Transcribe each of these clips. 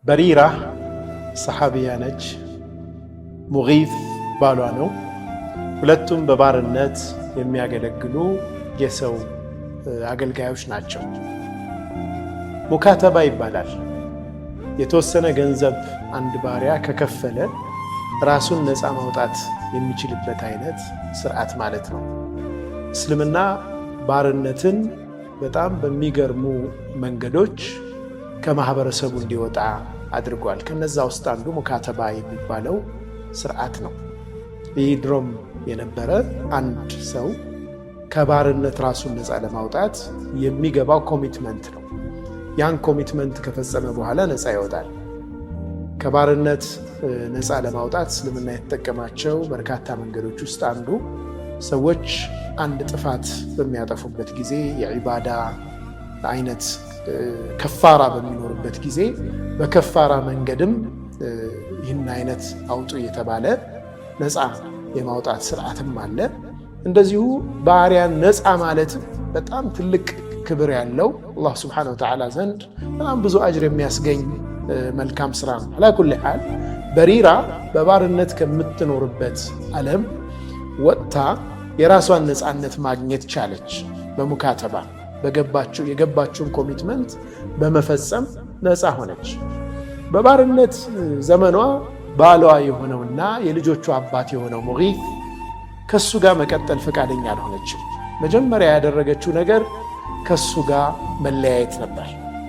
በሪራ ሰሐቢያ ነች። ሙጊዝ ባሏ ነው። ሁለቱም በባርነት የሚያገለግሉ የሰው አገልጋዮች ናቸው። ሙካተባ ይባላል። የተወሰነ ገንዘብ አንድ ባሪያ ከከፈለ ራሱን ነፃ ማውጣት የሚችልበት አይነት ስርዓት ማለት ነው። እስልምና ባርነትን በጣም በሚገርሙ መንገዶች ከማህበረሰቡ እንዲወጣ አድርጓል። ከነዛ ውስጥ አንዱ ሙካተባ የሚባለው ስርዓት ነው። ይህ ድሮም የነበረ አንድ ሰው ከባርነት ራሱን ነፃ ለማውጣት የሚገባው ኮሚትመንት ነው። ያን ኮሚትመንት ከፈጸመ በኋላ ነፃ ይወጣል። ከባርነት ነፃ ለማውጣት እስልምና የተጠቀማቸው በርካታ መንገዶች ውስጥ አንዱ ሰዎች አንድ ጥፋት በሚያጠፉበት ጊዜ የዒባዳ አይነት ከፋራ በሚኖርበት ጊዜ በከፋራ መንገድም ይህን አይነት አውጡ እየተባለ ነፃ የማውጣት ስርዓትም አለ። እንደዚሁ ባሪያን ነፃ ማለት በጣም ትልቅ ክብር ያለው አላህ ሱብሓነሁ ወተዓላ ዘንድ በጣም ብዙ አጅር የሚያስገኝ መልካም ስራ ነው። አላ ኩሊ ሓል በሪራ በባርነት ከምትኖርበት ዓለም ወጥታ የራሷን ነፃነት ማግኘት ቻለች። በሙካተባ የገባችውን ኮሚትመንት በመፈጸም ነፃ ሆነች። በባርነት ዘመኗ ባሏ የሆነውና የልጆቹ አባት የሆነው ሙጊዝ ከሱ ጋር መቀጠል ፈቃደኛ አልሆነችም። መጀመሪያ ያደረገችው ነገር ከሱ ጋር መለያየት ነበር።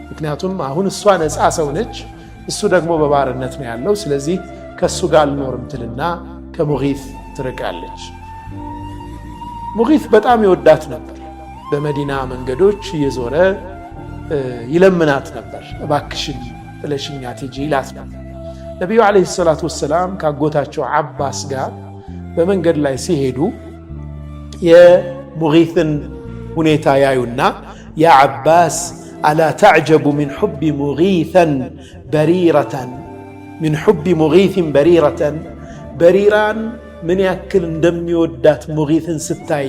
ምክንያቱም አሁን እሷ ነፃ ሰው ነች፣ እሱ ደግሞ በባርነት ነው ያለው። ስለዚህ ከሱ ጋር አልኖርም ትልና ከሙጊዝ ትርቃለች። ሙጊዝ በጣም ይወዳት ነበር። በመዲና መንገዶች እየዞረ ይለምናት ነበር። እባክሽን ጥለሽኝ አትሂጂ ይላት ነበር። ነቢዩ ዓለይሂ ሰላቱ ወሰላም ካጎታቸው ዓባስ ጋር በመንገድ ላይ ሲሄዱ የሙጊዝን ሁኔታ ያዩና ያ ዓባስ አላ ተዕጀቡ ሚን ሑቢ ሙጊዝን በሪረተን በሪራን ምን ያክል እንደሚወዳት ሙጊዝን ስታይ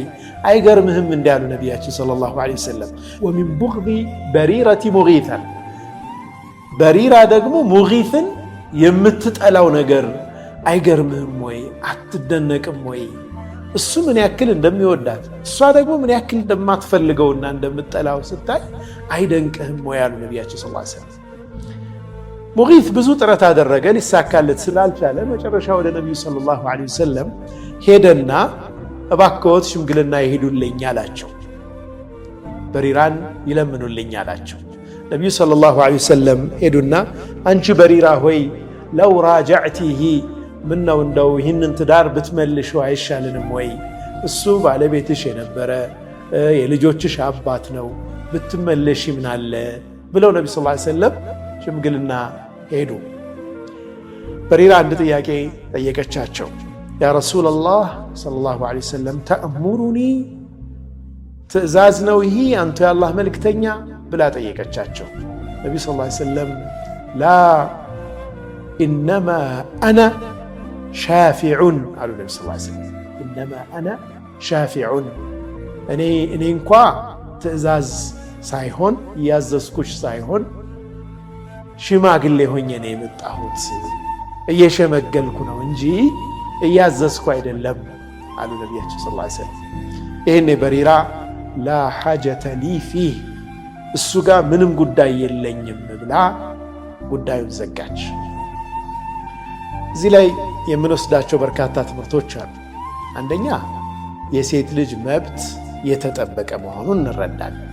አይገርምህም እንዳሉ ነቢያችን ሰለላሁ ዐለይሂ ወሰለም። ወሚን ቡግዚ በሪረቲ ሙጊዝን በሪራ ደግሞ ሙጊዝን የምትጠላው ነገር አይገርምህም ወይ? አትደነቅም ወይ? እሱ ምን ያክል እንደሚወዳት እሷ ደግሞ ምን ያክል እንደማትፈልገውና እንደምትጠላው ስታይ አይደንቅህም ወይ ያሉ ነቢያችን ሰለላሁ ዐለይሂ ወሰለም። ሙጊዝ ብዙ ጥረት አደረገ፣ ሊሳካለት ስላልቻለ መጨረሻ ወደ ነቢዩ ሰለላሁ ዐለይሂ ወሰለም ሄደና እባክዎት ሽምግልና ይሄዱልኝ አላቸው። በሪራን ይለምኑልኝ አላቸው። ነቢዩ ሰለላሁ ዐለይሂ ወሰለም ሄዱና አንቺ በሪራ ሆይ ለው ራጀዕቲሂ ምነው እንደው ይህንን ትዳር ብትመልሽው አይሻልንም ወይ? እሱ ባለቤትሽ የነበረ የልጆችሽ አባት ነው፣ ብትመለሽ ምናለ ብለው ነቢ ሰለላሁ ዐለይሂ ወሰለም ሽምግልና ሄዱ። በሪራ አንድ ጥያቄ ጠየቀቻቸው። ያ ረሱለላህ ሰለላሁ ዐለይሂ ወሰለም ተእሙሩኒ፣ ትእዛዝ ነው ይህ አንተ የአላህ መልክተኛ ብላ ጠየቀቻቸው። ነቢ ሰለላሁ ዐለይሂ ወሰለም ላ ኢነማ አና ሻፊዑን አሉ። ነቢ ሰለላሁ ዐለይሂ ወሰለም ኢነማ አና ሻፊዑን፣ እኔ እንኳ ትእዛዝ ሳይሆን እያዘዝኩሽ ሳይሆን ሽማግሌ ሆኜ ነው የመጣሁት፣ እየሸመገልኩ ነው እንጂ እያዘዝኩ አይደለም አሉ ነቢያችን ሰለላሁ ዐለይሂ ወሰለም። ይህኔ በሪራ ላ ሐጀተ ሊ ፊህ፣ እሱ ጋር ምንም ጉዳይ የለኝም ብላ ጉዳዩን ዘጋች። እዚህ ላይ የምንወስዳቸው በርካታ ትምህርቶች አሉ። አንደኛ የሴት ልጅ መብት የተጠበቀ መሆኑን እንረዳለን።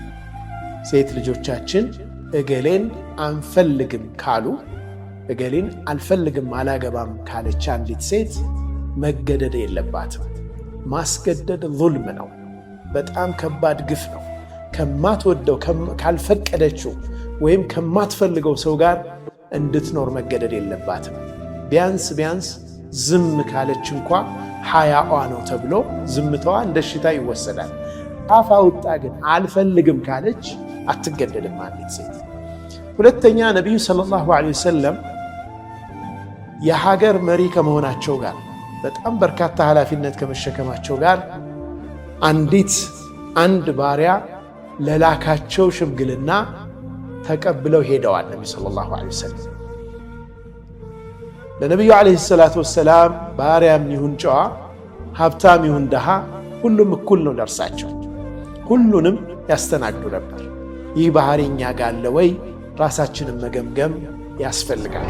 ሴት ልጆቻችን እገሌን አንፈልግም ካሉ፣ እገሌን አልፈልግም አላገባም ካለች አንዲት ሴት መገደድ የለባትም። ማስገደድ ዙልም ነው፣ በጣም ከባድ ግፍ ነው። ከማትወደው ካልፈቀደችው ወይም ከማትፈልገው ሰው ጋር እንድትኖር መገደድ የለባትም። ቢያንስ ዝም ካለች እንኳ ሐያዋ ነው ተብሎ ዝምታዋ እንደ ሽታ ይወሰዳል። አፍ አውጣ ግን አልፈልግም ካለች አትገደድም አንዲት ሴት። ሁለተኛ ነቢዩ ሰለላሁ ዐለይሂ ወሰለም የሀገር መሪ ከመሆናቸው ጋር በጣም በርካታ ኃላፊነት ከመሸከማቸው ጋር አንድ ባሪያ ለላካቸው ሽምግልና ተቀብለው ሄደዋል። ነቢ ሰለላሁ ዐለይሂ ወሰለም ለነቢዩ ዓለይሂ ሰላቱ ወሰላም ባሪያም ይሁን ጨዋ፣ ሀብታም ይሁን ደሃ ሁሉም እኩል ነው ለእርሳቸው። ሁሉንም ያስተናግዱ ነበር። ይህ ባህሪ እኛ ጋር አለ ወይ? ራሳችንን መገምገም ያስፈልጋል።